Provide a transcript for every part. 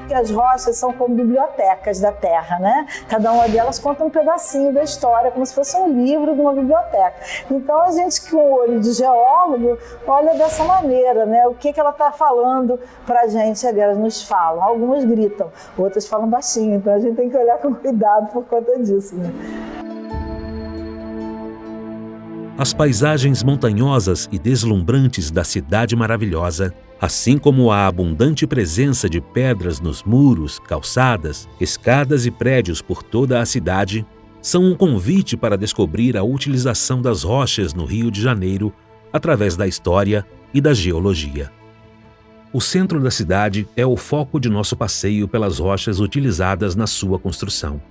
Que as rochas são como bibliotecas da Terra, né? Cada uma delas conta um pedacinho da história, como se fosse um livro de uma biblioteca. Então a gente, com o olho de geólogo, olha dessa maneira, né? O que ela está falando para a gente ali? Elas nos falam, algumas gritam, outras falam baixinho, então a gente tem que olhar com cuidado por conta disso, né? As paisagens montanhosas e deslumbrantes da Cidade Maravilhosa, assim como a abundante presença de pedras nos muros, calçadas, escadas e prédios por toda a cidade, são um convite para descobrir a utilização das rochas no Rio de Janeiro através da história e da geologia. O centro da cidade é o foco de nosso passeio pelas rochas utilizadas na sua construção.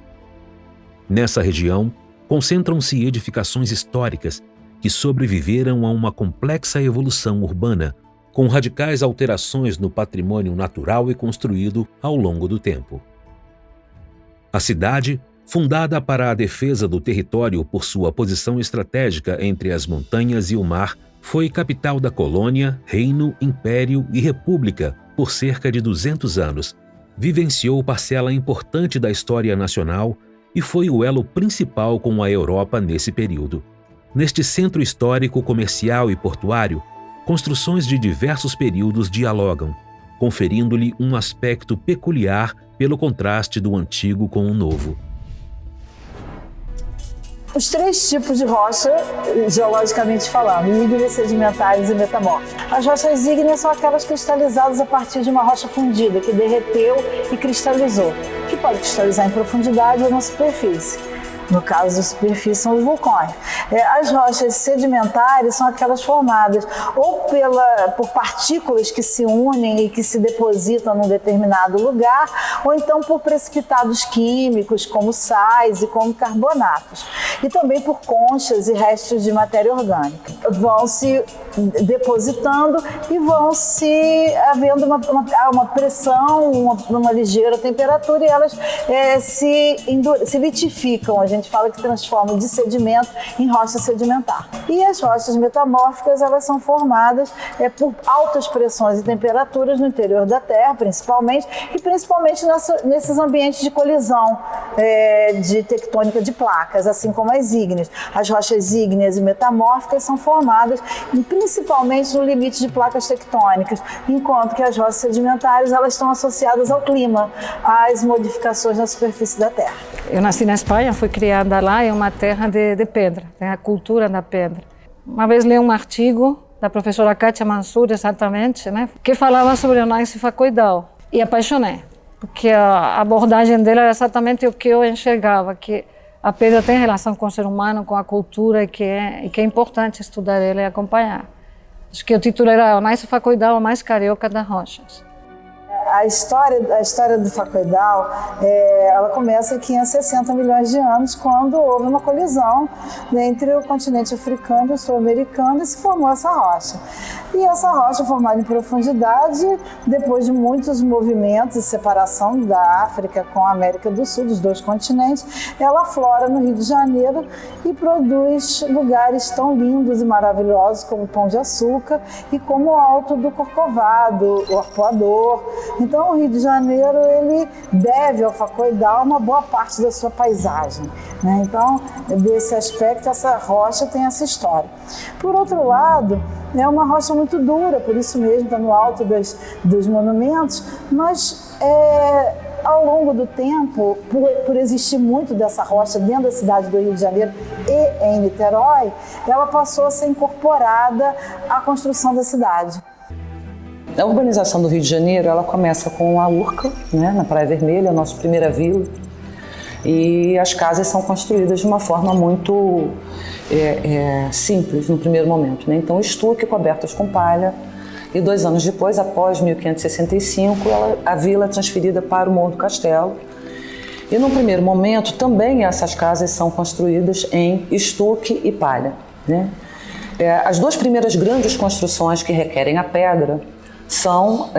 Nessa região, concentram-se edificações históricas que sobreviveram a uma complexa evolução urbana, com radicais alterações no patrimônio natural e construído ao longo do tempo. A cidade, fundada para a defesa do território por sua posição estratégica entre as montanhas e o mar, foi capital da colônia, reino, império e república por cerca de 200 anos, vivenciou parcela importante da história nacional e foi o elo principal com a Europa nesse período. Neste centro histórico, comercial e portuário, construções de diversos períodos dialogam, conferindo-lhe um aspecto peculiar pelo contraste do antigo com o novo. Os três tipos de rocha, geologicamente falando, ígneas, sedimentares e metamórficas. As rochas ígneas são aquelas cristalizadas a partir de uma rocha fundida, que derreteu e cristalizou, que pode cristalizar em profundidade ou na superfície. No caso da superfície, são os vulcões. As rochas sedimentares são aquelas formadas ou por partículas que se unem e que se depositam num determinado lugar, ou então por precipitados químicos, como sais e como carbonatos. E também por conchas e restos de matéria orgânica. Vão se depositando e vão se havendo uma pressão, uma ligeira temperatura, e elas se litificam. A gente fala que transforma de sedimento em rocha sedimentar. E as rochas metamórficas, elas são formadas por altas pressões e temperaturas no interior da Terra, principalmente, e principalmente nesses ambientes de colisão de tectônica de placas, assim como as ígneas. As rochas ígneas e metamórficas são formadas principalmente no limite de placas tectônicas, enquanto que as rochas sedimentares, elas estão associadas ao clima, às modificações na superfície da Terra. Eu nasci na Espanha, fui criada lá, é uma terra de pedra, tem a cultura da pedra. Uma vez li um artigo da professora Kátia Mansur, exatamente, né, que falava sobre o Gneiss Facoidal, e apaixonei, porque a abordagem dela era exatamente o que eu enxergava, que a pedra tem relação com o ser humano, com a cultura, e que é importante estudar ela e acompanhar. Acho que o título era o Gneiss Facoidal, a mais carioca das rochas. A história do facoidal, ela começa em 560 milhões de anos, quando houve uma colisão entre o continente africano e o sul-americano, e se formou essa rocha. E essa rocha, formada em profundidade, depois de muitos movimentos e separação da África com a América do Sul, dos dois continentes, ela aflora no Rio de Janeiro e produz lugares tão lindos e maravilhosos como o Pão de Açúcar e como o Alto do Corcovado, o Arpoador. Então, o Rio de Janeiro, ele deve ao facoidal uma boa parte da sua paisagem, né? Então, desse aspecto, essa rocha tem essa história. Por outro lado, é uma rocha muito dura, por isso mesmo está no alto dos monumentos, mas ao longo do tempo, por existir muito dessa rocha dentro da cidade do Rio de Janeiro e em Niterói, ela passou a ser incorporada à construção da cidade. A urbanização do Rio de Janeiro, ela começa com a Urca, né, na Praia Vermelha, a nossa primeira vila, e as casas são construídas de uma forma muito simples no primeiro momento, né? Então, estuque cobertas com palha, e 2 anos depois, após 1565, a vila é transferida para o Morro do Castelo. E no primeiro momento, também essas casas são construídas em estuque e palha, né? As 2 primeiras grandes construções que requerem a pedra são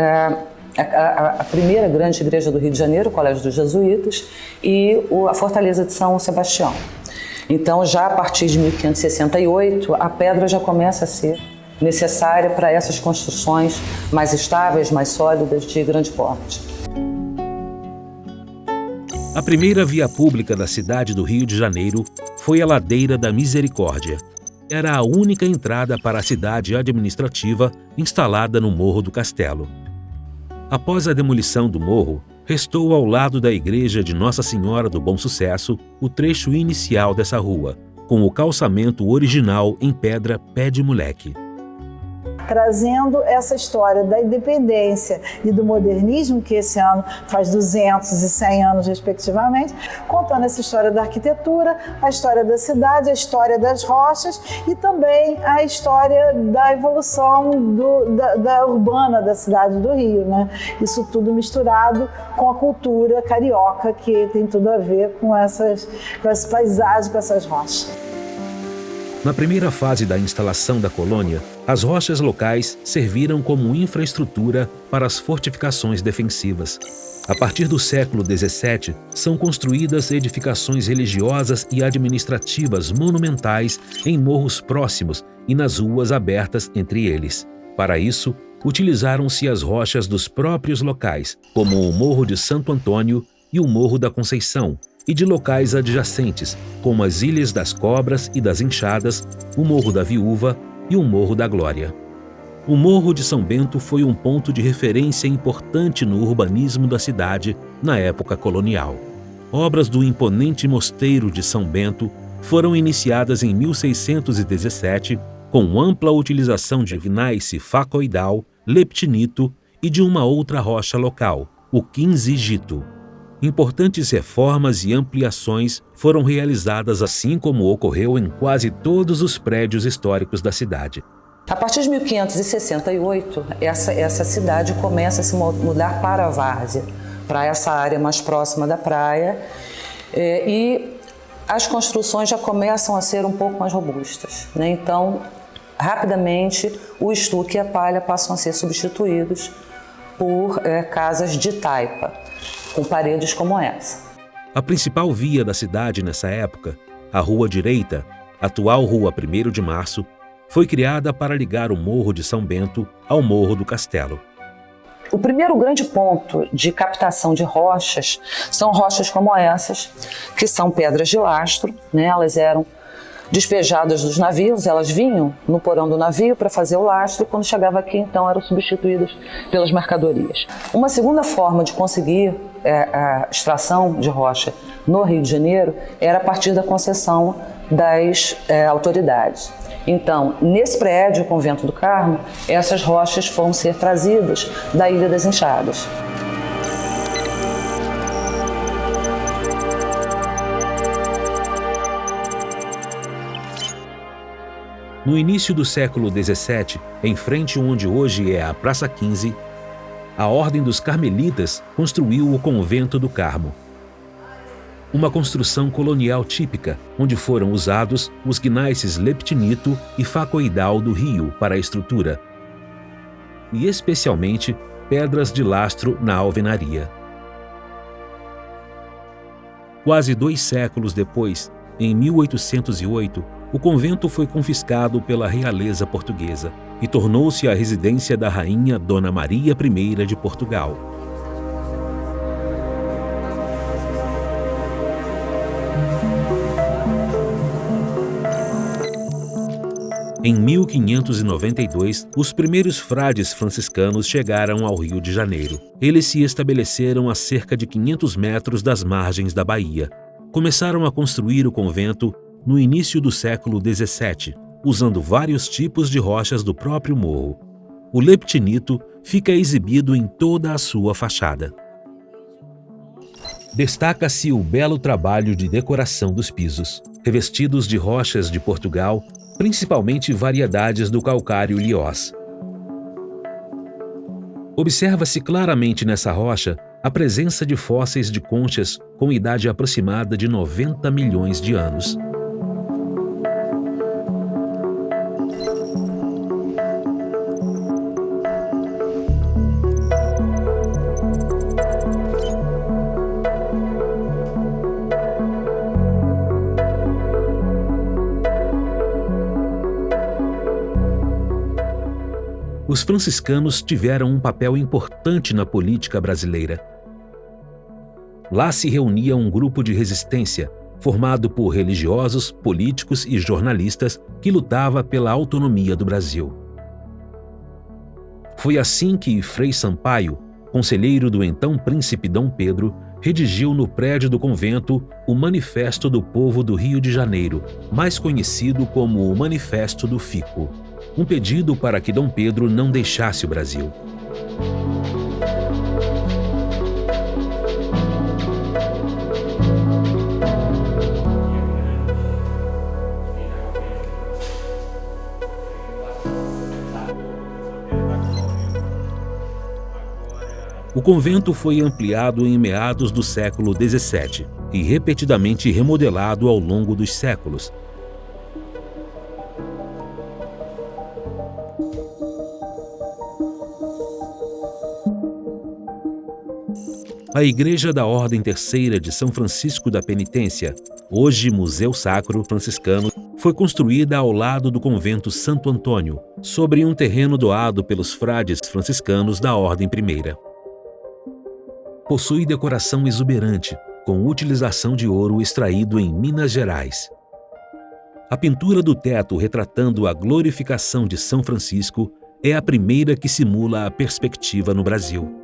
a primeira grande igreja do Rio de Janeiro, o Colégio dos Jesuítas, e a Fortaleza de São Sebastião. Então, já a partir de 1568, a pedra já começa a ser necessária para essas construções mais estáveis, mais sólidas, de grande porte. A primeira via pública da cidade do Rio de Janeiro foi a Ladeira da Misericórdia. Era a única entrada para a cidade administrativa instalada no Morro do Castelo. Após a demolição do morro, restou ao lado da igreja de Nossa Senhora do Bom Sucesso o trecho inicial dessa rua, com o calçamento original em pedra pé de moleque. Trazendo essa história da independência e do modernismo, que esse ano faz 200 e 100 anos respectivamente, contando essa história da arquitetura, a história da cidade, a história das rochas e também a história da evolução da urbana da cidade do Rio, né? Isso tudo misturado com a cultura carioca, que tem tudo a ver com essa paisagem, com essas rochas. Na primeira fase da instalação da colônia, as rochas locais serviram como infraestrutura para as fortificações defensivas. A partir do século XVII, são construídas edificações religiosas e administrativas monumentais em morros próximos e nas ruas abertas entre eles. Para isso, utilizaram-se as rochas dos próprios locais, como o Morro de Santo Antônio e o Morro da Conceição, e de locais adjacentes, como as Ilhas das Cobras e das Enxadas, o Morro da Viúva e o Morro da Glória. O Morro de São Bento foi um ponto de referência importante no urbanismo da cidade na época colonial. Obras do imponente Mosteiro de São Bento foram iniciadas em 1617, com ampla utilização de gneiss facoidal, leptinito e de uma outra rocha local, o quinzigito. Importantes reformas e ampliações foram realizadas, assim como ocorreu em quase todos os prédios históricos da cidade. A partir de 1568, essa cidade começa a se mudar para a várzea, para essa área mais próxima da praia, e as construções já começam a ser um pouco mais robustas, né? Então, rapidamente, o estuque e a palha passam a ser substituídos por casas de taipa, com paredes como essa. A principal via da cidade nessa época, a Rua Direita, atual Rua 1º de Março, foi criada para ligar o Morro de São Bento ao Morro do Castelo. O primeiro grande ponto de captação de rochas são rochas como essas, que são pedras de lastro, né? Elas eram despejadas dos navios, elas vinham no porão do navio para fazer o lastro e quando chegava aqui, então, eram substituídas pelas mercadorias. Uma segunda forma de conseguir a extração de rocha no Rio de Janeiro era a partir da concessão das autoridades. Então, nesse prédio, o Convento do Carmo, essas rochas vão ser trazidas da Ilha das Enxadas. No início do século XVII, em frente onde hoje é a Praça 15, a Ordem dos Carmelitas construiu o Convento do Carmo. Uma construção colonial típica, onde foram usados os gneisses leptinito e facoidal do Rio para a estrutura, e especialmente pedras de lastro na alvenaria. Quase 2 séculos depois, em 1808, o convento foi confiscado pela realeza portuguesa e tornou-se a residência da rainha Dona Maria I de Portugal. Em 1592, os primeiros frades franciscanos chegaram ao Rio de Janeiro. Eles se estabeleceram a cerca de 500 metros das margens da Baía. Começaram a construir o convento no início do século XVII, usando vários tipos de rochas do próprio morro. O leptinito fica exibido em toda a sua fachada. Destaca-se o belo trabalho de decoração dos pisos, revestidos de rochas de Portugal, principalmente variedades do calcário liós. Observa-se claramente nessa rocha a presença de fósseis de conchas com idade aproximada de 90 milhões de anos. franciscanos tiveram um papel importante na política brasileira. Lá se reunia um grupo de resistência, formado por religiosos, políticos e jornalistas que lutava pela autonomia do Brasil. Foi assim que Frei Sampaio, conselheiro do então príncipe Dom Pedro, redigiu no prédio do convento o Manifesto do Povo do Rio de Janeiro, mais conhecido como o Manifesto do Fico, um pedido para que Dom Pedro não deixasse o Brasil. O convento foi ampliado em meados do século XVII e repetidamente remodelado ao longo dos séculos. A Igreja da Ordem Terceira de São Francisco da Penitência, hoje Museu Sacro Franciscano, foi construída ao lado do convento Santo Antônio, sobre um terreno doado pelos frades franciscanos da Ordem Primeira. Possui decoração exuberante, com utilização de ouro extraído em Minas Gerais. A pintura do teto retratando a glorificação de São Francisco é a primeira que simula a perspectiva no Brasil.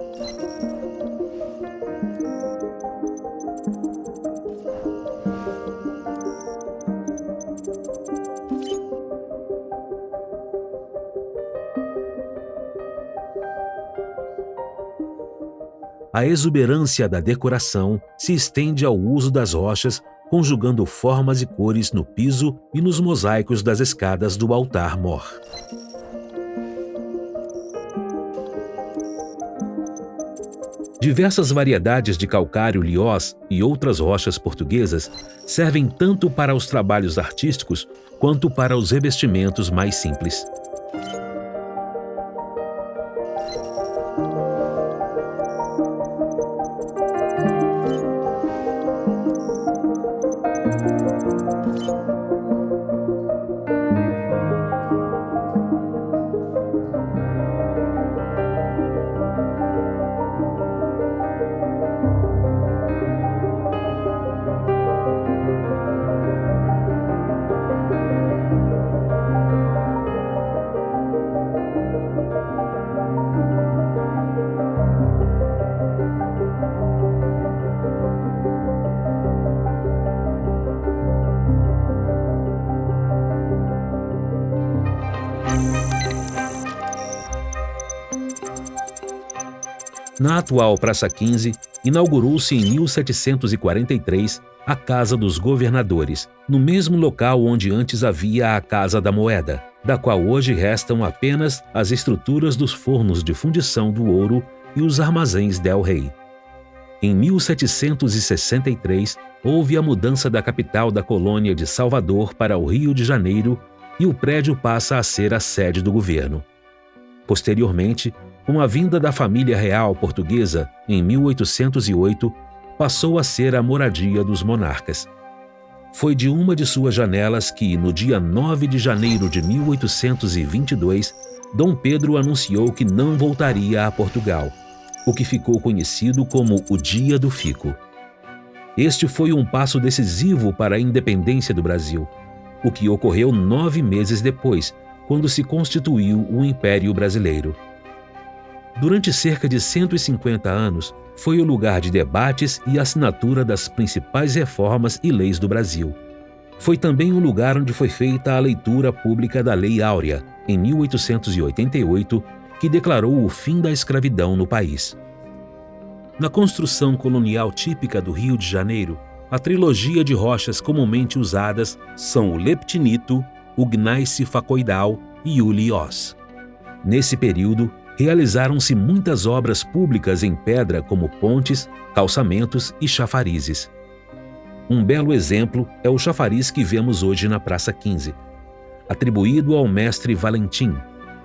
A exuberância da decoração se estende ao uso das rochas, conjugando formas e cores no piso e nos mosaicos das escadas do altar-mor. Diversas variedades de calcário-liós e outras rochas portuguesas servem tanto para os trabalhos artísticos quanto para os revestimentos mais simples. Na atual Praça 15, inaugurou-se em 1743 a Casa dos Governadores, no mesmo local onde antes havia a Casa da Moeda, da qual hoje restam apenas as estruturas dos fornos de fundição do ouro e os armazéns del Rey. Em 1763, houve a mudança da capital da colônia de Salvador para o Rio de Janeiro e o prédio passa a ser a sede do governo. Posteriormente, com a vinda da família real portuguesa, em 1808, passou a ser a moradia dos monarcas. Foi de uma de suas janelas que, no dia 9 de janeiro de 1822, Dom Pedro anunciou que não voltaria a Portugal, o que ficou conhecido como o Dia do Fico. Este foi um passo decisivo para a independência do Brasil, o que ocorreu 9 meses depois, quando se constituiu o Império Brasileiro. Durante cerca de 150 anos, foi o lugar de debates e assinatura das principais reformas e leis do Brasil. Foi também o lugar onde foi feita a leitura pública da Lei Áurea, em 1888, que declarou o fim da escravidão no país. Na construção colonial típica do Rio de Janeiro, a trilogia de rochas comumente usadas são o leptinito, o gneiss facoidal e o liós. Nesse período, realizaram-se muitas obras públicas em pedra como pontes, calçamentos e chafarizes. Um belo exemplo é o chafariz que vemos hoje na Praça 15, atribuído ao mestre Valentim,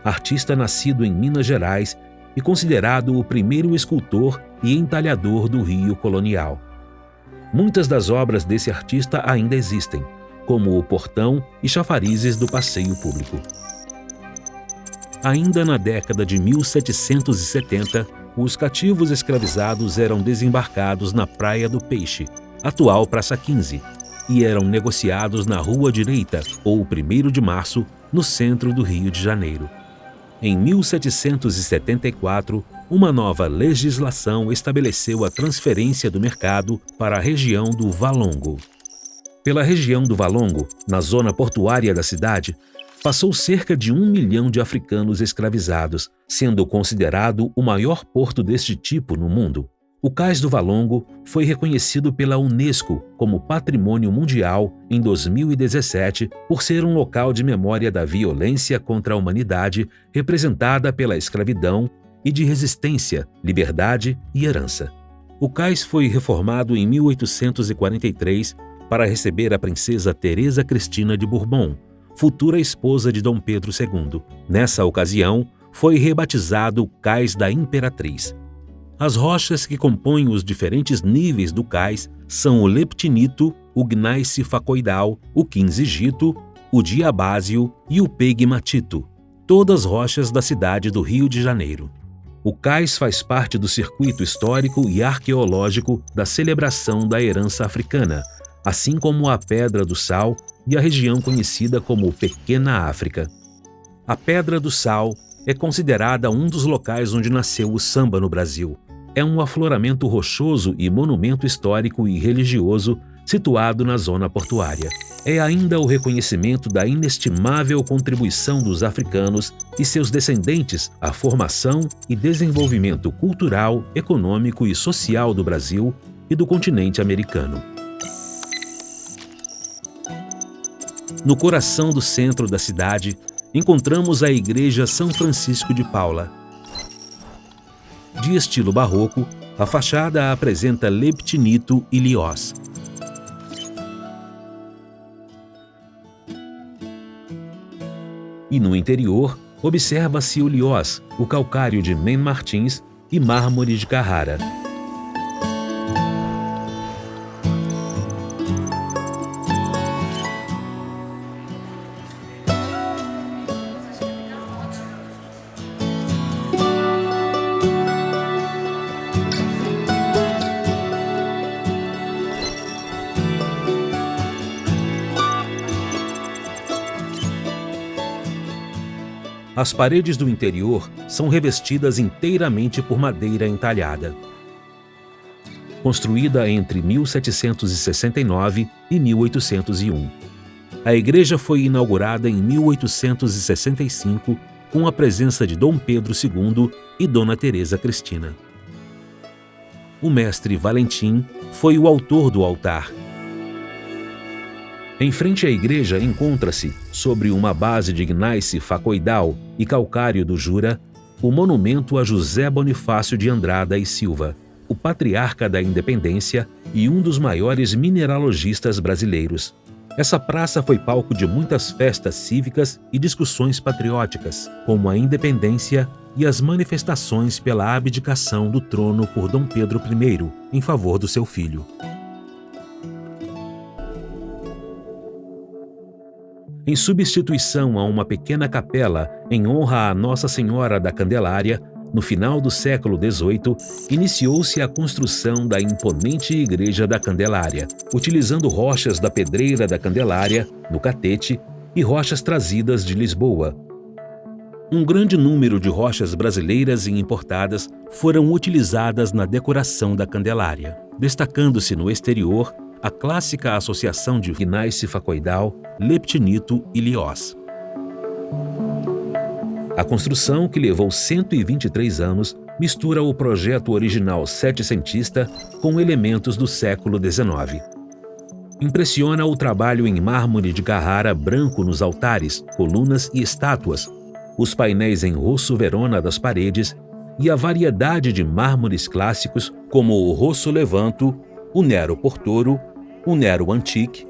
artista nascido em Minas Gerais e considerado o primeiro escultor e entalhador do Rio colonial. Muitas das obras desse artista ainda existem, como o portão e chafarizes do passeio público. Ainda na década de 1770, os cativos escravizados eram desembarcados na Praia do Peixe, atual Praça 15, e eram negociados na Rua Direita, ou 1º de Março, no centro do Rio de Janeiro. Em 1774, uma nova legislação estabeleceu a transferência do mercado para a região do Valongo. Pela região do Valongo, na zona portuária da cidade, passou cerca de 1 milhão de africanos escravizados, sendo considerado o maior porto deste tipo no mundo. O Cais do Valongo foi reconhecido pela Unesco como Patrimônio Mundial em 2017 por ser um local de memória da violência contra a humanidade representada pela escravidão e de resistência, liberdade e herança. O cais foi reformado em 1843 para receber a princesa Teresa Cristina de Bourbon, futura esposa de Dom Pedro II. Nessa ocasião, foi rebatizado Cais da Imperatriz. As rochas que compõem os diferentes níveis do cais são o leptinito, o gneiss facoidal, o quinzigito, o diabásio e o pegmatito, todas rochas da cidade do Rio de Janeiro. O cais faz parte do circuito histórico e arqueológico da celebração da herança africana, assim como a Pedra do Sal e a região conhecida como Pequena África. A Pedra do Sal é considerada um dos locais onde nasceu o samba no Brasil. É um afloramento rochoso e monumento histórico e religioso situado na zona portuária. É ainda o reconhecimento da inestimável contribuição dos africanos e seus descendentes à formação e desenvolvimento cultural, econômico e social do Brasil e do continente americano. No coração do centro da cidade, encontramos a Igreja São Francisco de Paula. De estilo barroco, a fachada apresenta leptinito e liós. E no interior, observa-se o liós, o calcário de Men Martins e mármore de Carrara. As paredes do interior são revestidas inteiramente por madeira entalhada. Construída entre 1769 e 1801. A igreja foi inaugurada em 1865 com a presença de Dom Pedro II e Dona Teresa Cristina. O mestre Valentim foi o autor do altar. Em frente à igreja encontra-se, sobre uma base de gneiss facoidal e calcário do Jura, o monumento a José Bonifácio de Andrada e Silva, o patriarca da independência e um dos maiores mineralogistas brasileiros. Essa praça foi palco de muitas festas cívicas e discussões patrióticas, como a independência e as manifestações pela abdicação do trono por Dom Pedro I em favor do seu filho. Em substituição a uma pequena capela em honra a Nossa Senhora da Candelária, no final do século XVIII, iniciou-se a construção da imponente Igreja da Candelária, utilizando rochas da Pedreira da Candelária, no Catete, e rochas trazidas de Lisboa. Um grande número de rochas brasileiras e importadas foram utilizadas na decoração da Candelária, destacando-se no exterior a clássica associação de gneiss facoidal, leptinito e liós. A construção, que levou 123 anos, mistura o projeto original setecentista com elementos do século XIX. Impressiona o trabalho em mármore de Carrara branco nos altares, colunas e estátuas, os painéis em rosso Verona das paredes e a variedade de mármores clássicos como o rosso Levanto, o Nero Portoro, o Nero Antique,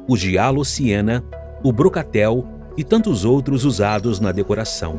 o Giallo Siena, o Brocatel e tantos outros usados na decoração.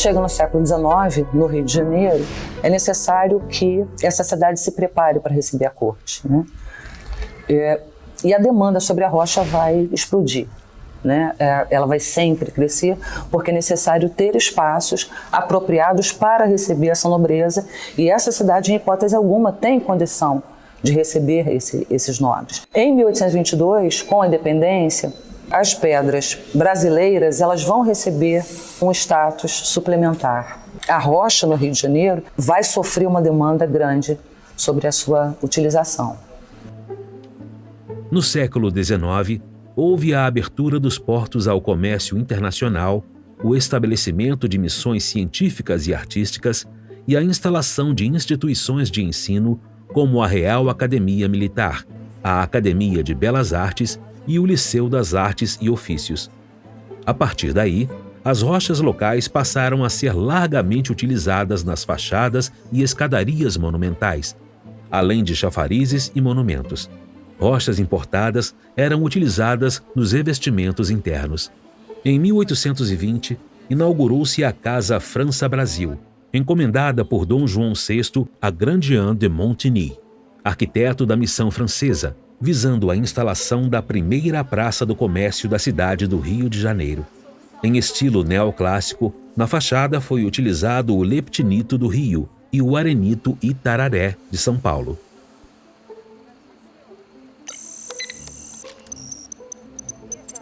chega no século XIX, no Rio de Janeiro, é necessário que essa cidade se prepare para receber a corte, né? E a demanda sobre a rocha vai explodir, né? Ela vai sempre crescer, porque é necessário ter espaços apropriados para receber essa nobreza, e essa cidade, em hipótese alguma, tem condição de receber esses nobres. Em 1822, com a independência, as pedras brasileiras elas vão receber um status suplementar. A rocha no Rio de Janeiro vai sofrer uma demanda grande sobre a sua utilização. No século XIX, houve a abertura dos portos ao comércio internacional, o estabelecimento de missões científicas e artísticas e a instalação de instituições de ensino como a Real Academia Militar, a Academia de Belas Artes e o Liceu das Artes e Ofícios. A partir daí, as rochas locais passaram a ser largamente utilizadas nas fachadas e escadarias monumentais, além de chafarizes e monumentos. Rochas importadas eram utilizadas nos revestimentos internos. Em 1820, inaugurou-se a Casa França-Brasil, encomendada por Dom João VI a Grandjean de Montigny, arquiteto da missão francesa, visando a instalação da primeira praça do comércio da cidade do Rio de Janeiro. Em estilo neoclássico, na fachada foi utilizado o leptinito do Rio e o arenito Itararé de São Paulo.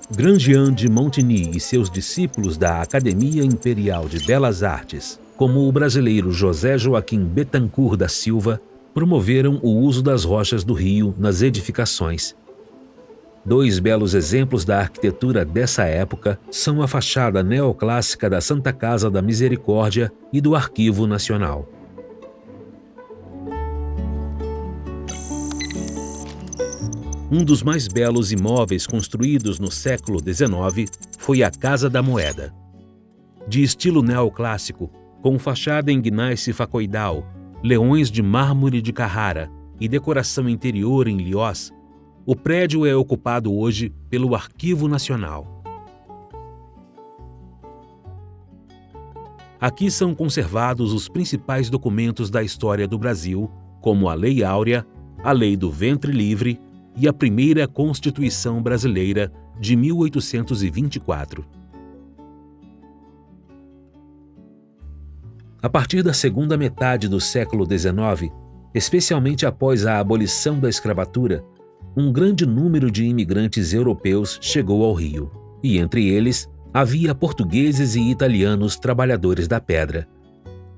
Grandjean de Montigny e seus discípulos da Academia Imperial de Belas Artes, como o brasileiro José Joaquim Betancourt da Silva, promoveram o uso das rochas do Rio nas edificações. Dois belos exemplos da arquitetura dessa época são a fachada neoclássica da Santa Casa da Misericórdia e do Arquivo Nacional. Um dos mais belos imóveis construídos no século XIX foi a Casa da Moeda. De estilo neoclássico, com fachada em gneiss facoidal, leões de mármore de Carrara e decoração interior em Lioz, o prédio é ocupado hoje pelo Arquivo Nacional. Aqui são conservados os principais documentos da história do Brasil, como a Lei Áurea, a Lei do Ventre Livre e a primeira Constituição Brasileira de 1824. A partir da segunda metade do século XIX, especialmente após a abolição da escravatura, um grande número de imigrantes europeus chegou ao Rio, e entre eles havia portugueses e italianos trabalhadores da pedra.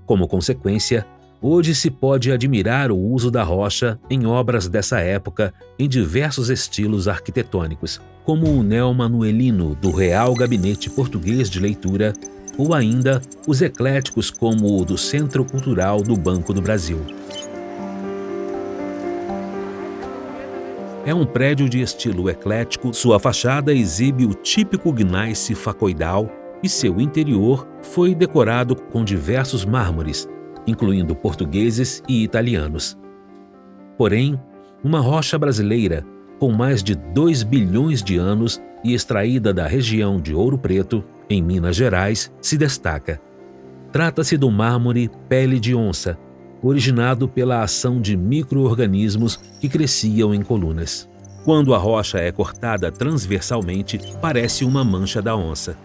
Como consequência, hoje se pode admirar o uso da rocha em obras dessa época em diversos estilos arquitetônicos, como o neomanuelino do Real Gabinete Português de Leitura, ou ainda os ecléticos como o do Centro Cultural do Banco do Brasil. É um prédio de estilo eclético, sua fachada exibe o típico gneiss facoidal e seu interior foi decorado com diversos mármores, incluindo portugueses e italianos. Porém, uma rocha brasileira, com mais de 2 bilhões de anos e extraída da região de Ouro Preto, em Minas Gerais, se destaca. Trata-se do mármore pele de onça, originado pela ação de micro-organismos que cresciam em colunas. Quando a rocha é cortada transversalmente, parece uma mancha da onça.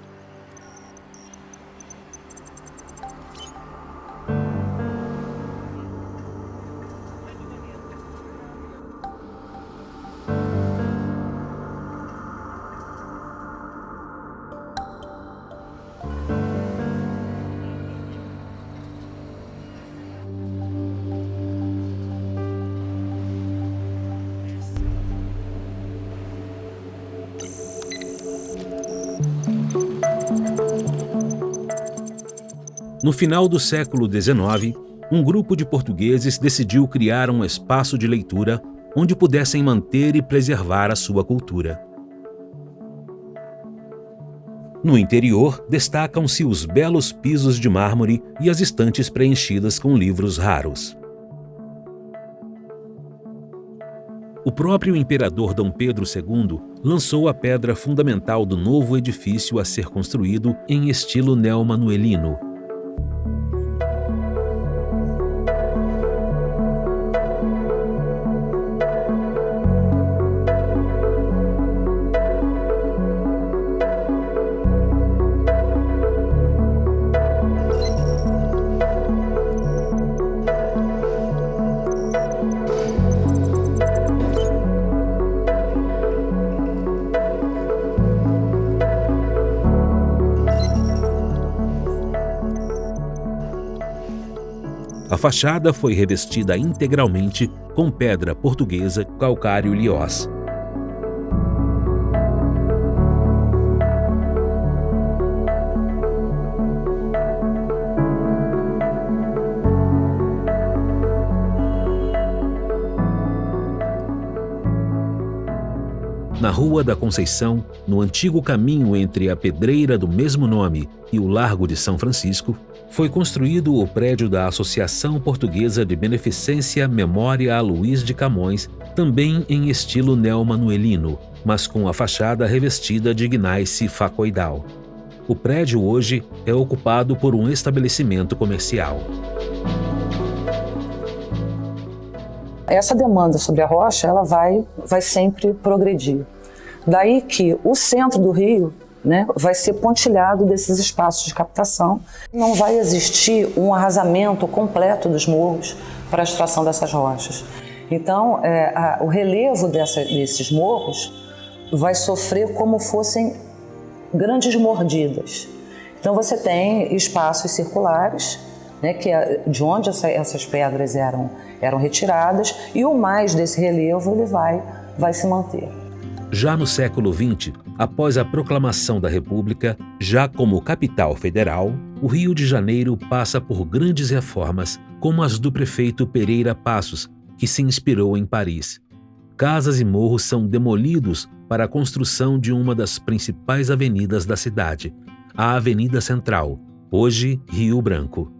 No final do século XIX, um grupo de portugueses decidiu criar um espaço de leitura onde pudessem manter e preservar a sua cultura. No interior, destacam-se os belos pisos de mármore e as estantes preenchidas com livros raros. O próprio imperador Dom Pedro II lançou a pedra fundamental do novo edifício a ser construído em estilo neomanuelino. A fachada foi revestida integralmente com pedra portuguesa calcário liós. Na Rua da Conceição, no antigo caminho entre a pedreira do mesmo nome e o Largo de São Francisco, foi construído o prédio da Associação Portuguesa de Beneficência Memória a Luís de Camões, também em estilo neomanuelino, mas com a fachada revestida de gneiss facoidal. O prédio hoje é ocupado por um estabelecimento comercial. Essa demanda sobre a rocha, ela vai sempre progredir. Daí que o centro do Rio, né, vai ser pontilhado desses espaços de captação. Não vai existir um arrasamento completo dos morros para a extração dessas rochas. Então, o relevo desses morros vai sofrer como fossem grandes mordidas. Então, você tem espaços circulares, né, que é de onde essas pedras eram retiradas, e o mais desse relevo ele vai se manter. Já no século XX, após a proclamação da República, já como capital federal, o Rio de Janeiro passa por grandes reformas, como as do prefeito Pereira Passos, que se inspirou em Paris. Casas e morros são demolidos para a construção de uma das principais avenidas da cidade, a Avenida Central, hoje Rio Branco.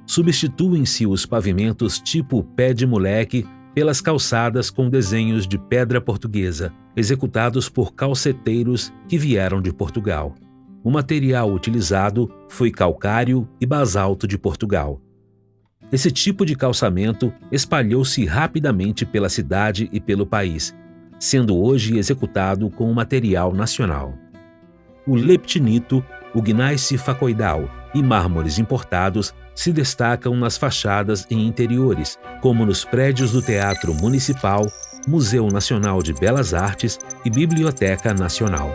Substituem-se os pavimentos tipo pé de moleque pelas calçadas com desenhos de pedra portuguesa, executados por calceteiros que vieram de Portugal. O material utilizado foi calcário e basalto de Portugal. Esse tipo de calçamento espalhou-se rapidamente pela cidade e pelo país, sendo hoje executado com material nacional. O leptinito, o gneiss facoidal e mármores importados se destacam nas fachadas e interiores, como nos prédios do Teatro Municipal, Museu Nacional de Belas Artes e Biblioteca Nacional.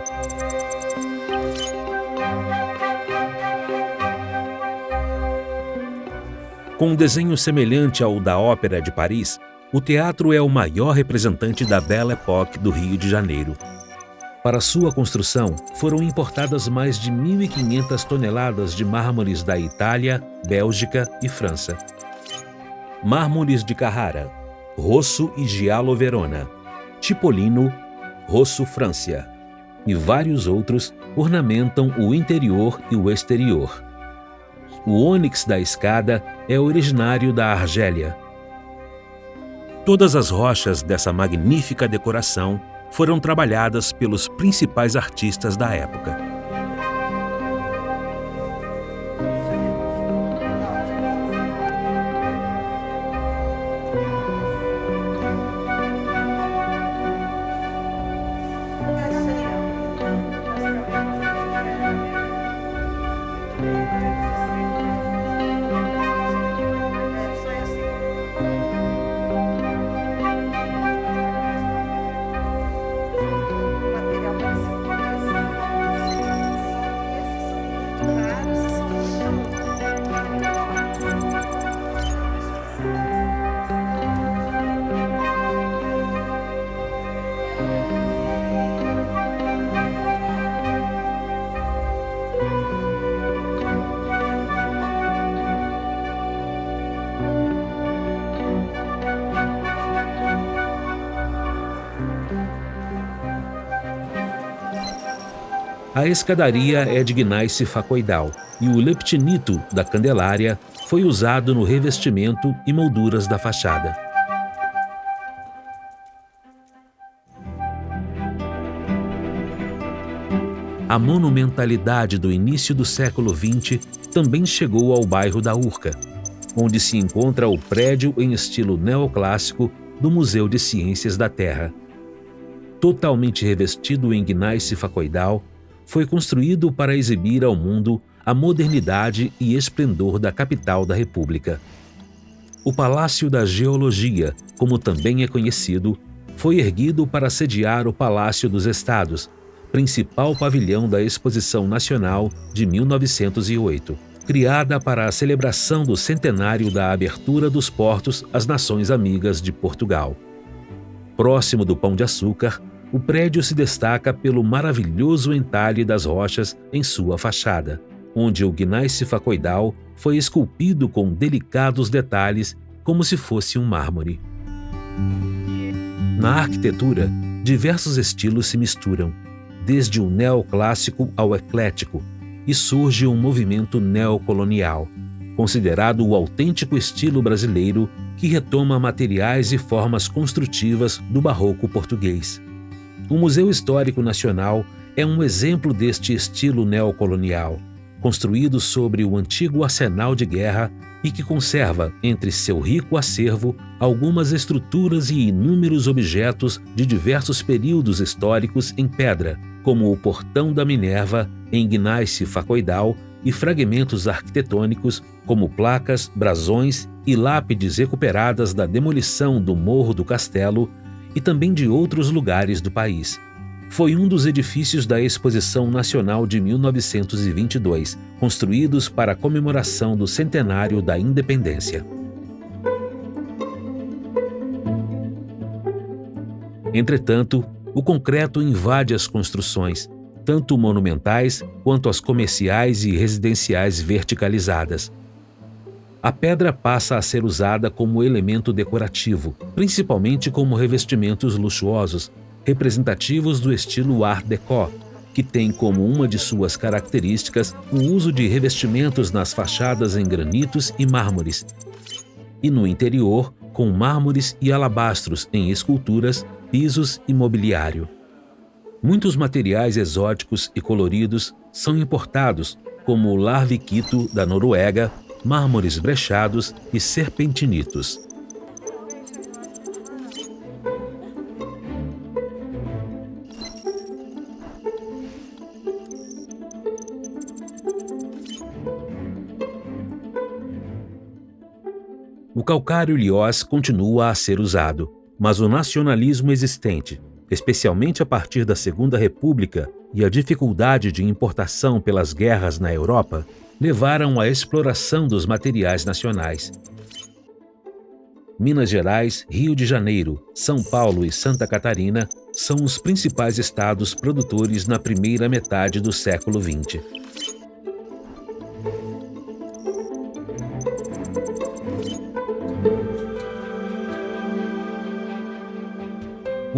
Com um desenho semelhante ao da Ópera de Paris, o teatro é o maior representante da Belle Époque do Rio de Janeiro. Para sua construção, foram importadas mais de 1.500 toneladas de mármores da Itália, Bélgica e França. Mármores de Carrara, Rosso e Giallo Verona, Cipollino, Rosso Francia e vários outros ornamentam o interior e o exterior. O ônix da escada é originário da Argélia. Todas as rochas dessa magnífica decoração foram trabalhadas pelos principais artistas da época. A escadaria é de gneiss facoidal e o leptinito da Candelária foi usado no revestimento e molduras da fachada. A monumentalidade do início do século XX também chegou ao bairro da Urca, onde se encontra o prédio em estilo neoclássico do Museu de Ciências da Terra. Totalmente revestido em gneiss facoidal, foi construído para exibir ao mundo a modernidade e esplendor da capital da República. O Palácio da Geologia, como também é conhecido, foi erguido para sediar o Palácio dos Estados, principal pavilhão da Exposição Nacional de 1908. criada para a celebração do centenário da abertura dos portos às nações amigas de Portugal. Próximo do Pão de Açúcar, o prédio se destaca pelo maravilhoso entalhe das rochas em sua fachada, onde o gneiss facoidal foi esculpido com delicados detalhes como se fosse um mármore. Na arquitetura, diversos estilos se misturam, desde o neoclássico ao eclético, e surge um movimento neocolonial, considerado o autêntico estilo brasileiro que retoma materiais e formas construtivas do barroco português. O Museu Histórico Nacional é um exemplo deste estilo neocolonial, construído sobre o antigo arsenal de guerra e que conserva, entre seu rico acervo, algumas estruturas e inúmeros objetos de diversos períodos históricos em pedra, como o Portão da Minerva, em gneiss facoidal, e fragmentos arquitetônicos, como placas, brasões e lápides recuperadas da demolição do Morro do Castelo e também de outros lugares do país. Foi um dos edifícios da Exposição Nacional de 1922, construídos para a comemoração do centenário da Independência. Entretanto, o concreto invade as construções, tanto monumentais quanto as comerciais e residenciais verticalizadas. A pedra passa a ser usada como elemento decorativo, principalmente como revestimentos luxuosos, representativos do estilo Art Deco, que tem como uma de suas características o uso de revestimentos nas fachadas em granitos e mármores, e no interior com mármores e alabastros em esculturas, pisos e mobiliário. Muitos materiais exóticos e coloridos são importados, como o larviquito da Noruega, mármores brechados e serpentinitos. O calcário Lyoss continua a ser usado, mas o nacionalismo existente, especialmente a partir da Segunda República e a dificuldade de importação pelas guerras na Europa, levaram à exploração dos materiais nacionais. Minas Gerais, Rio de Janeiro, São Paulo e Santa Catarina são os principais estados produtores na primeira metade do século XX.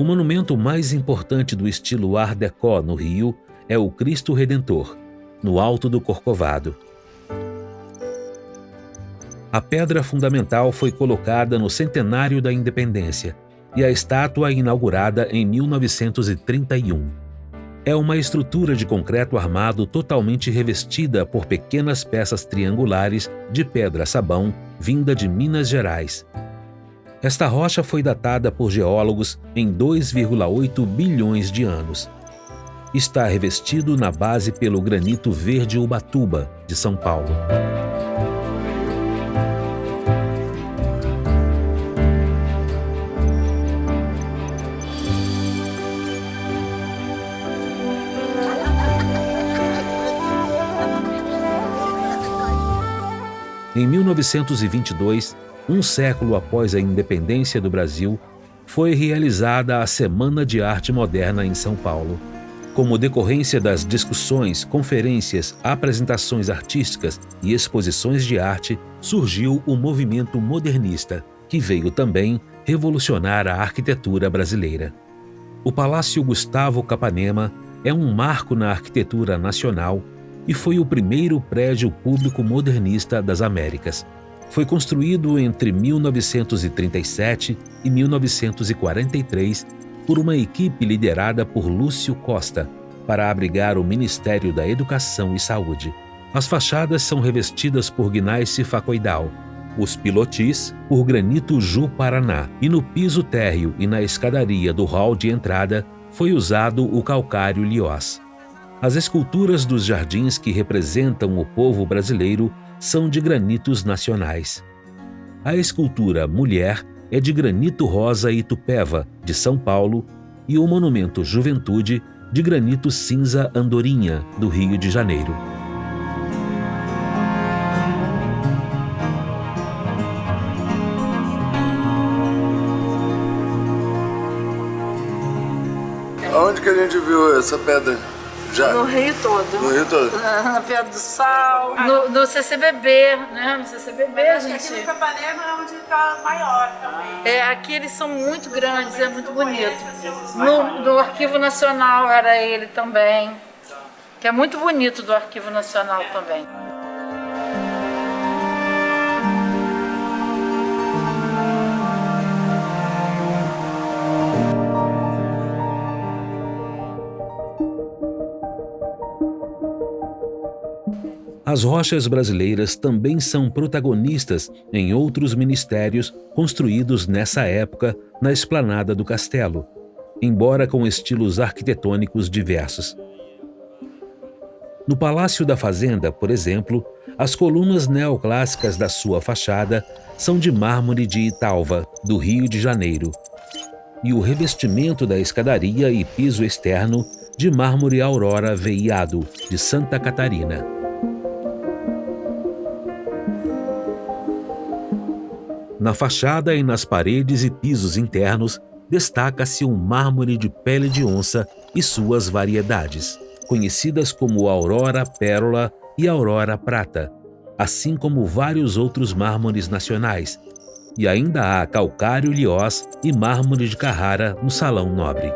O monumento mais importante do estilo Art Deco no Rio é o Cristo Redentor, no Alto do Corcovado. A pedra fundamental foi colocada no centenário da Independência e a estátua inaugurada em 1931. É uma estrutura de concreto armado totalmente revestida por pequenas peças triangulares de pedra-sabão vinda de Minas Gerais. Esta rocha foi datada por geólogos em 2,8 bilhões de anos. Está revestido na base pelo granito verde Ubatuba, de São Paulo. Em 1922, um século após a independência do Brasil, foi realizada a Semana de Arte Moderna em São Paulo. Como decorrência das discussões, conferências, apresentações artísticas e exposições de arte, surgiu o movimento modernista, que veio também revolucionar a arquitetura brasileira. O Palácio Gustavo Capanema é um marco na arquitetura nacional e foi o primeiro prédio público modernista das Américas. Foi construído entre 1937 e 1943 por uma equipe liderada por Lúcio Costa, para abrigar o Ministério da Educação e Saúde. As fachadas são revestidas por gneiss facoidal, os pilotis por granito Ju-Paraná, e no piso térreo e na escadaria do hall de entrada foi usado o calcário Lyoss. As esculturas dos jardins que representam o povo brasileiro são de granitos nacionais. A escultura Mulher é de granito rosa Itupeva, de São Paulo, e o monumento Juventude, de granito cinza Andorinha, do Rio de Janeiro. Onde que a gente viu essa pedra? Já? No Rio todo. No Rio todo? Na Pedra do Sal, no CCBB, né? No CCBB a gente... Aqui no Capanema é onde está maior também. Aqui eles são muito grandes, é muito bonito. No Arquivo Nacional era ele também, que é muito bonito do Arquivo Nacional também. As rochas brasileiras também são protagonistas em outros ministérios construídos nessa época na esplanada do castelo, embora com estilos arquitetônicos diversos. No Palácio da Fazenda, por exemplo, as colunas neoclássicas da sua fachada são de mármore de Italva, do Rio de Janeiro, e o revestimento da escadaria e piso externo de mármore Aurora veiado, de Santa Catarina. Na fachada e nas paredes e pisos internos, destaca-se um mármore de pele de onça e suas variedades, conhecidas como Aurora Pérola e Aurora Prata, assim como vários outros mármores nacionais, e ainda há calcário Liós e mármore de Carrara no Salão Nobre.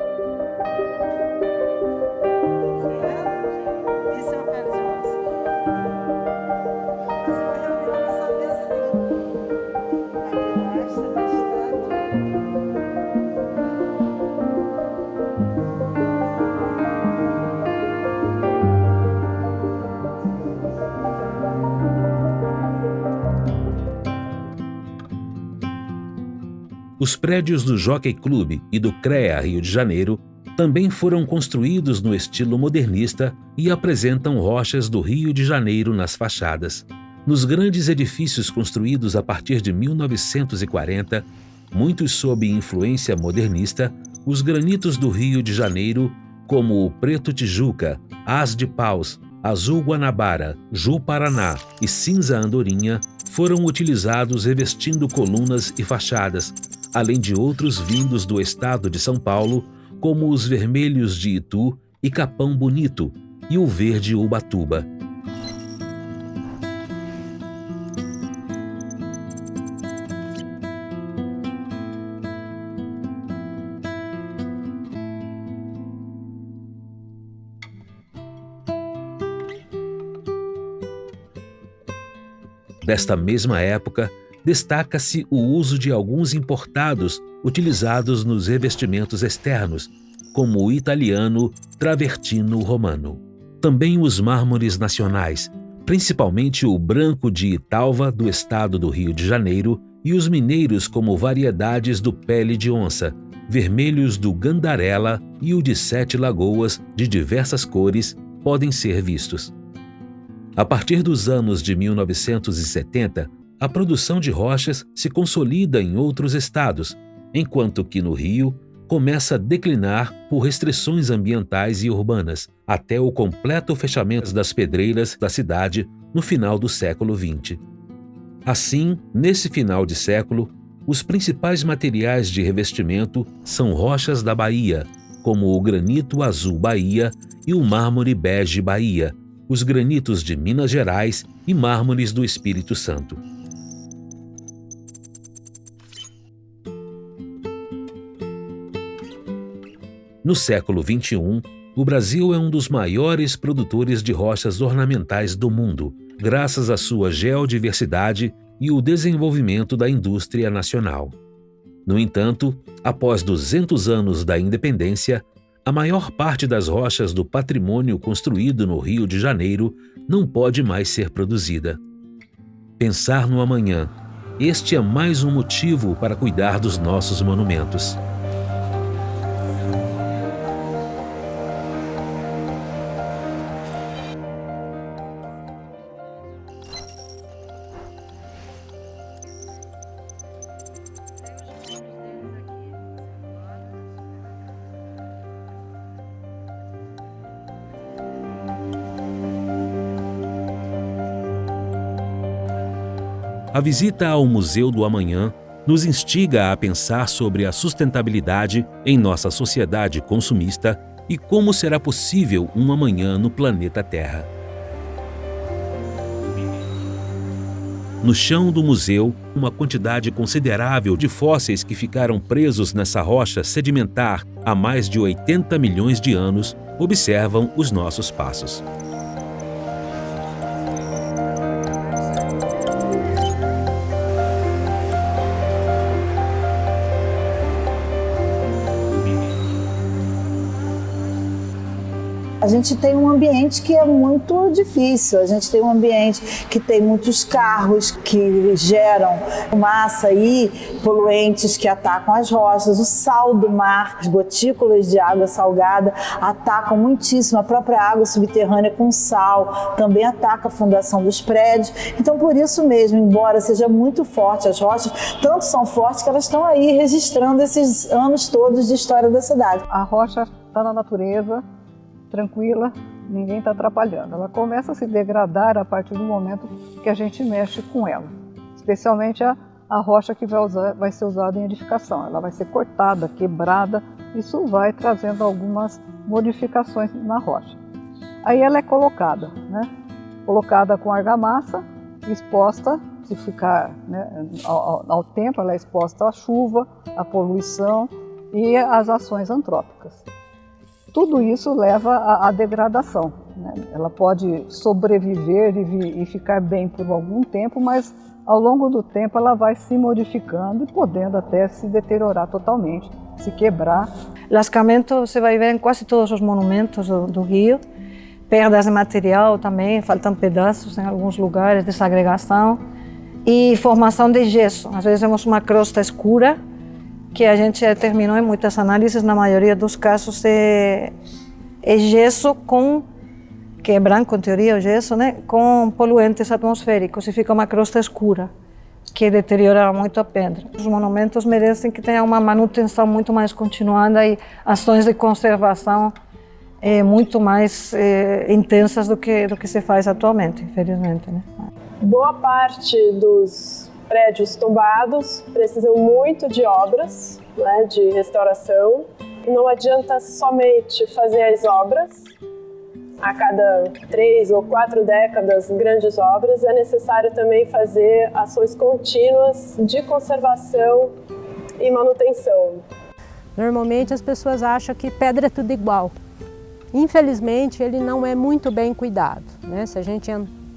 Os prédios do Jockey Club e do CREA Rio de Janeiro também foram construídos no estilo modernista e apresentam rochas do Rio de Janeiro nas fachadas. Nos grandes edifícios construídos a partir de 1940, muitos sob influência modernista, os granitos do Rio de Janeiro, como o Preto Tijuca, As de Paus, Azul Guanabara, Ju Paraná e Cinza Andorinha, foram utilizados revestindo colunas e fachadas, além de outros vindos do estado de São Paulo, como os vermelhos de Itu e Capão Bonito, e o verde Ubatuba. Desta mesma época, destaca-se o uso de alguns importados utilizados nos revestimentos externos, como o italiano travertino romano. Também os mármores nacionais, principalmente o branco de Italva, do estado do Rio de Janeiro, e os mineiros como variedades do pele de onça, vermelhos do Gandarela e o de Sete Lagoas, de diversas cores, podem ser vistos. A partir dos anos de 1970, a produção de rochas se consolida em outros estados, enquanto que no Rio começa a declinar por restrições ambientais e urbanas, até o completo fechamento das pedreiras da cidade no final do século XX. Assim, nesse final de século, os principais materiais de revestimento são rochas da Bahia, como o granito azul Bahia e o mármore bege Bahia, os granitos de Minas Gerais e mármores do Espírito Santo. No século XXI, o Brasil é um dos maiores produtores de rochas ornamentais do mundo, graças à sua geodiversidade e o desenvolvimento da indústria nacional. No entanto, após 200 anos da independência, a maior parte das rochas do patrimônio construído no Rio de Janeiro não pode mais ser produzida. Pensar no amanhã. Este é mais um motivo para cuidar dos nossos monumentos. A visita ao Museu do Amanhã nos instiga a pensar sobre a sustentabilidade em nossa sociedade consumista E como será possível um amanhã no planeta Terra? No chão do museu, uma quantidade considerável de fósseis que ficaram presos nessa rocha sedimentar há mais de 80 milhões de anos observam os nossos passos. A gente tem um ambiente que é muito difícil, a gente tem um ambiente que tem muitos carros que geram massa e poluentes que atacam as rochas, o sal do mar, as gotículas de água salgada atacam muitíssimo, a própria água subterrânea com sal também ataca a fundação dos prédios. Então, por isso mesmo, embora seja muito forte as rochas, tanto são fortes que elas estão aí registrando esses anos todos de história da cidade. A rocha está na natureza, tranquila, ninguém está atrapalhando. Ela começa a se degradar a partir do momento que a gente mexe com ela, especialmente a rocha que vai ser usada em edificação. Ela vai ser cortada, quebrada, isso vai trazendo algumas modificações na rocha. Aí ela é colocada, colocada com argamassa, exposta, se ficar ao tempo, ela é exposta à chuva, à poluição e às ações antrópicas. Tudo isso leva à degradação. Ela pode sobreviver e ficar bem por algum tempo, mas ao longo do tempo ela vai se modificando e podendo até se deteriorar totalmente, se quebrar. Lascamento você vai ver em quase todos os monumentos do Rio. Perdas de material também, faltam pedaços em alguns lugares, desagregação. E formação de gesso. Às vezes temos uma crosta escura, que a gente determinou em muitas análises, na maioria dos casos é gesso que é branco em teoria o gesso, com poluentes atmosféricos, e fica uma crosta escura, que deteriora muito a pedra. Os monumentos merecem que tenha uma manutenção muito mais continuada e ações de conservação muito mais intensas do que se faz atualmente, infelizmente. Boa parte dos prédios tombados precisam muito de obras, de restauração. Não adianta somente fazer as obras. A cada 3 ou 4 décadas, grandes obras, é necessário também fazer ações contínuas de conservação e manutenção. Normalmente as pessoas acham que pedra é tudo igual. Infelizmente, ele não é muito bem cuidado. Se a gente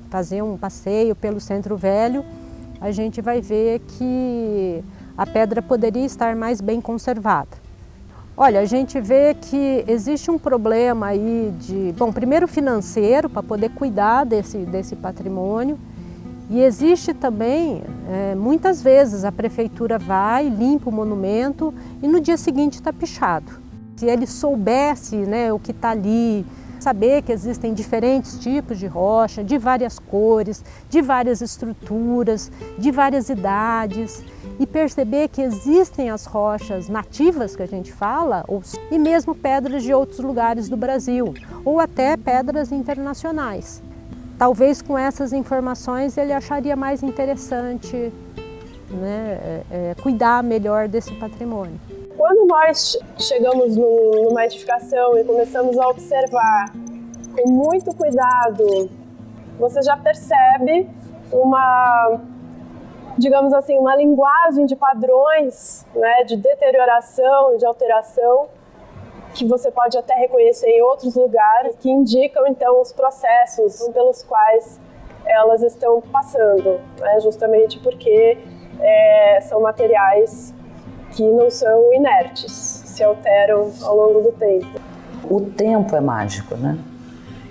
fazer um passeio pelo Centro Velho, a gente vai ver que a pedra poderia estar mais bem conservada. Olha, a gente vê que existe um problema aí primeiro financeiro, para poder cuidar desse patrimônio, e existe também, muitas vezes a prefeitura vai, limpa o monumento e no dia seguinte está pichado. Se ele soubesse o que está ali, saber que existem diferentes tipos de rocha, de várias cores, de várias estruturas, de várias idades, e perceber que existem as rochas nativas que a gente fala, e mesmo pedras de outros lugares do Brasil, ou até pedras internacionais. Talvez com essas informações ele acharia mais interessante cuidar melhor desse patrimônio. Quando nós chegamos numa edificação e começamos a observar com muito cuidado, você já percebe uma linguagem de padrões, de deterioração e de alteração, que você pode até reconhecer em outros lugares, que indicam então os processos pelos quais elas estão passando, justamente porque são materiais que não são inertes, se alteram ao longo do tempo. O tempo é mágico,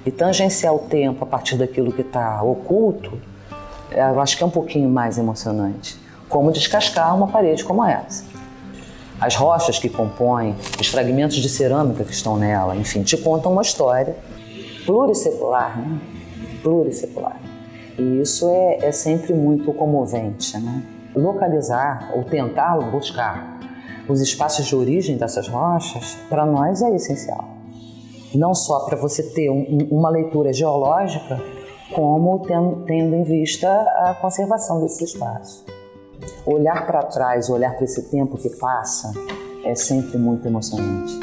E tangenciar o tempo a partir daquilo que está oculto, eu acho que é um pouquinho mais emocionante. Como descascar uma parede como essa. As rochas que compõem, os fragmentos de cerâmica que estão nela, enfim, te contam uma história plurisecular, Plurisecular. E isso é sempre muito comovente, Localizar ou tentar buscar os espaços de origem dessas rochas, para nós é essencial. Não só para você ter uma leitura geológica, como tendo em vista a conservação desse espaço. Olhar para trás, olhar para esse tempo que passa, é sempre muito emocionante.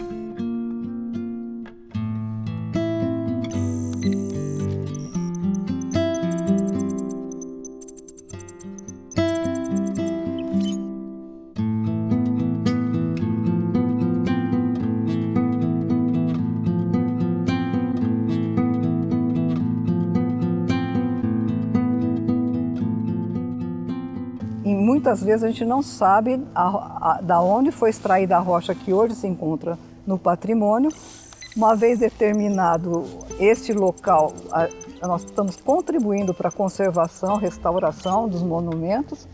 muitas vezes a gente não sabe da onde foi extraída a rocha que hoje se encontra no patrimônio. Uma vez determinado este local, nós estamos contribuindo para a conservação, restauração dos monumentos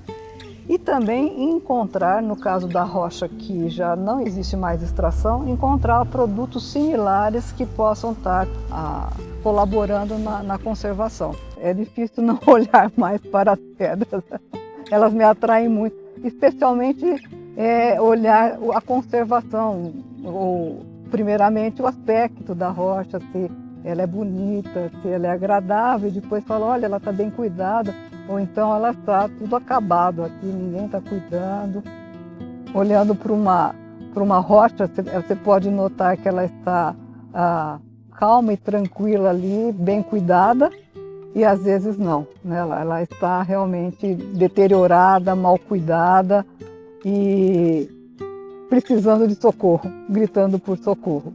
e também encontrar, no caso da rocha que já não existe mais extração, encontrar produtos similares que possam estar colaborando na conservação. É difícil não olhar mais para as pedras, elas me atraem muito, especialmente olhar a conservação, primeiramente o aspecto da rocha, se ela é bonita, se ela é agradável, e depois fala, olha, ela está bem cuidada, ou então ela está tudo acabado aqui, ninguém está cuidando. Olhando para uma rocha, você pode notar que ela está calma e tranquila ali, bem cuidada, e às vezes não, né? Ela está realmente deteriorada, mal cuidada e precisando de socorro, gritando por socorro.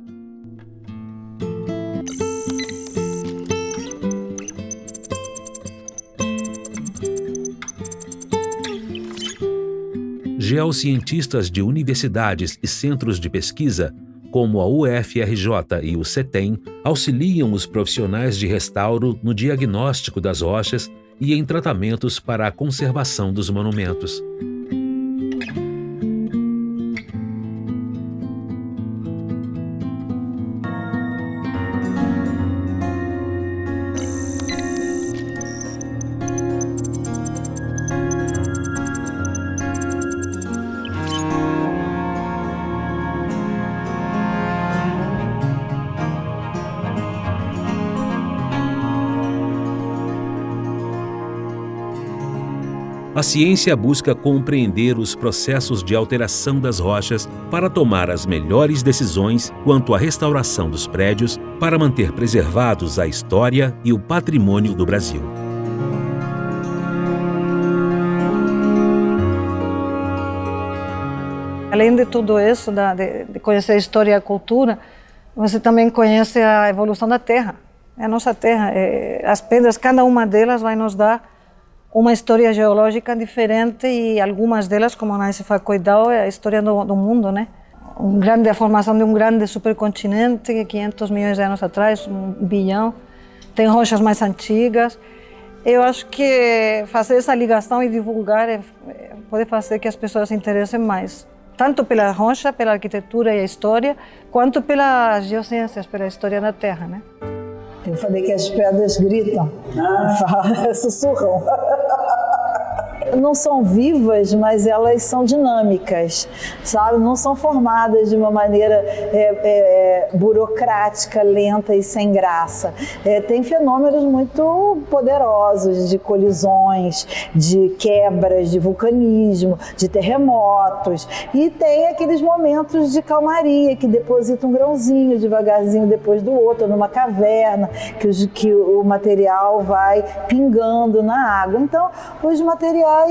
Geocientistas de universidades e centros de pesquisa, como a UFRJ e o CETEM, auxiliam os profissionais de restauro no diagnóstico das rochas e em tratamentos para a conservação dos monumentos. A ciência busca compreender os processos de alteração das rochas para tomar as melhores decisões quanto à restauração dos prédios para manter preservados a história e o patrimônio do Brasil. Além de tudo isso, de conhecer a história e a cultura, você também conhece a evolução da Terra. É a nossa Terra. As pedras, cada uma delas vai nos dar uma história geológica diferente e algumas delas, como a Naise Facoidao, é a história do mundo, né? A formação de um grande supercontinente, 500 milhões de anos atrás, 1 bilhão. Tem rochas mais antigas. Eu acho que fazer essa ligação e divulgar pode fazer que as pessoas se interessem mais, tanto pela rocha, pela arquitetura e a história, quanto pelas geociências, pela história da Terra, né? Eu falei que as pedras gritam, sussurram. Não são vivas, mas elas são dinâmicas, sabe? Não são formadas de uma maneira burocrática, lenta e sem graça. Tem fenômenos muito poderosos de colisões, de quebras, de vulcanismo, de terremotos. E tem aqueles momentos de calmaria, que deposita um grãozinho devagarzinho depois do outro, numa caverna, que o material vai pingando na água. Então, os materiais,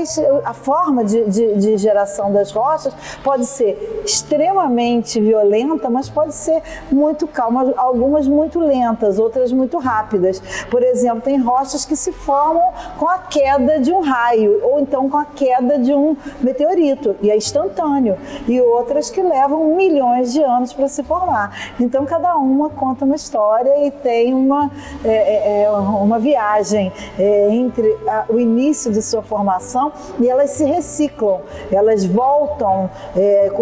a forma de geração das rochas pode ser extremamente violenta, mas pode ser muito calma, algumas muito lentas, outras muito rápidas. Por exemplo, tem rochas que se formam com a queda de um raio, ou então com a queda de um meteorito, e é instantâneo, e outras que levam milhões de anos para se formar. Então, cada uma conta uma história e tem uma viagem entre o início de sua formação, e elas se reciclam, elas voltam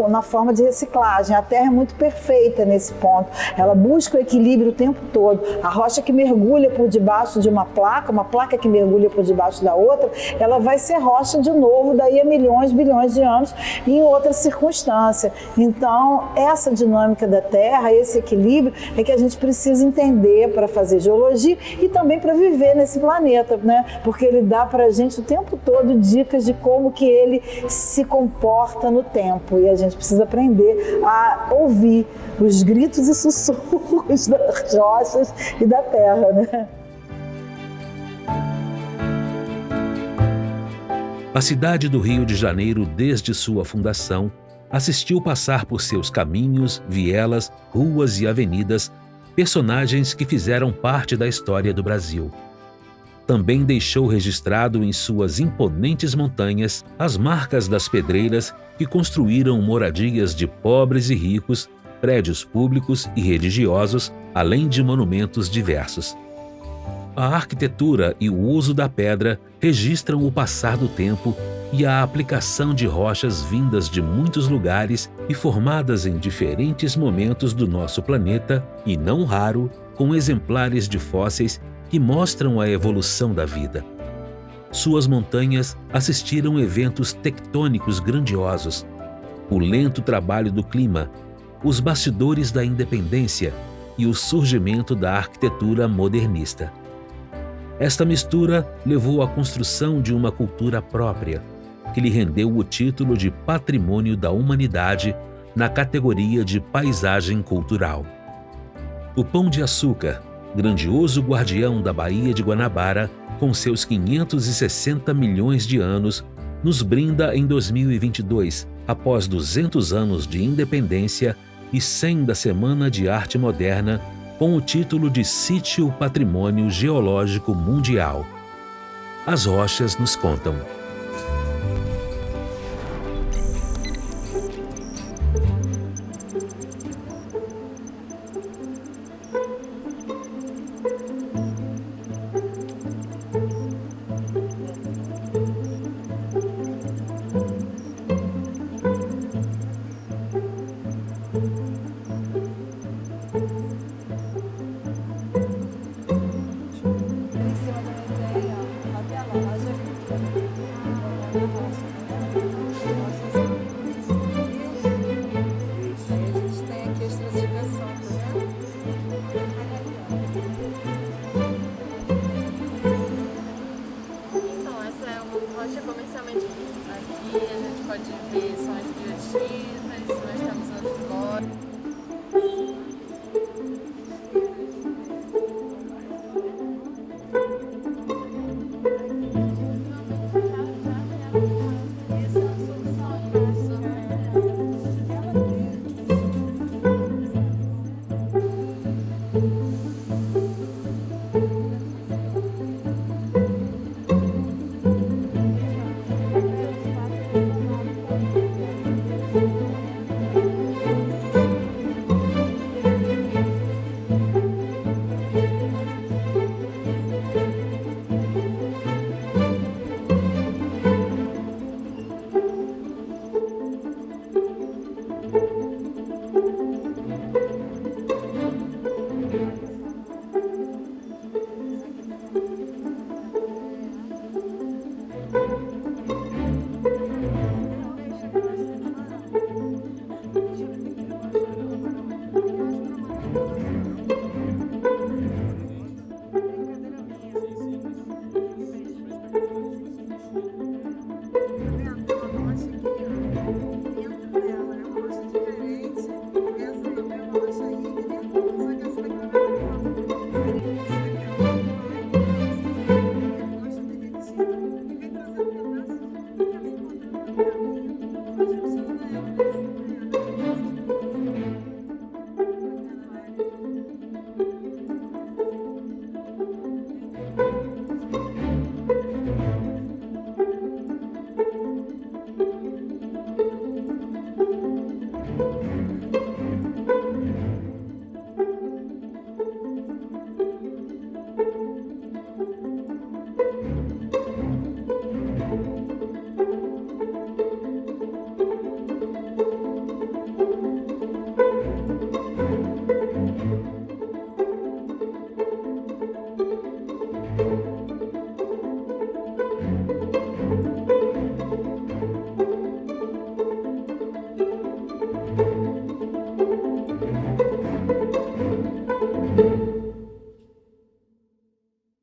na forma de reciclagem. A Terra é muito perfeita nesse ponto, ela busca o equilíbrio o tempo todo. A rocha que mergulha por debaixo de uma placa que mergulha por debaixo da outra, ela vai ser rocha de novo daí a milhões, bilhões de anos em outra circunstância. Então, essa dinâmica da Terra, esse equilíbrio é que a gente precisa entender para fazer geologia e também para viver nesse planeta, né? Porque ele dá para a gente o tempo todo dicas de como que ele se comporta no tempo, e a gente precisa aprender a ouvir os gritos e sussurros das rochas e da terra, né? A cidade do Rio de Janeiro, desde sua fundação, assistiu passar por seus caminhos, vielas, ruas e avenidas personagens que fizeram parte da história do Brasil. também deixou registrado em suas imponentes montanhas as marcas das pedreiras que construíram moradias de pobres e ricos, prédios públicos e religiosos, além de monumentos diversos. A arquitetura e o uso da pedra registram o passar do tempo e a aplicação de rochas vindas de muitos lugares e formadas em diferentes momentos do nosso planeta, e não raro, com exemplares de fósseis que mostram a evolução da vida. Suas montanhas assistiram eventos tectônicos grandiosos, o lento trabalho do clima, os bastidores da independência e o surgimento da arquitetura modernista. Esta mistura levou à construção de uma cultura própria, que lhe rendeu o título de Patrimônio da Humanidade na categoria de Paisagem Cultural. O Pão de Açúcar, grandioso guardião da Baía de Guanabara, com seus 560 milhões de anos, nos brinda em 2022, após 200 anos de independência e 100 da Semana de Arte Moderna, com o título de Sítio Patrimônio Geológico Mundial. As rochas nos contam. Comercialmente aqui a gente pode ver são as biotitas, nós temos outro bloco.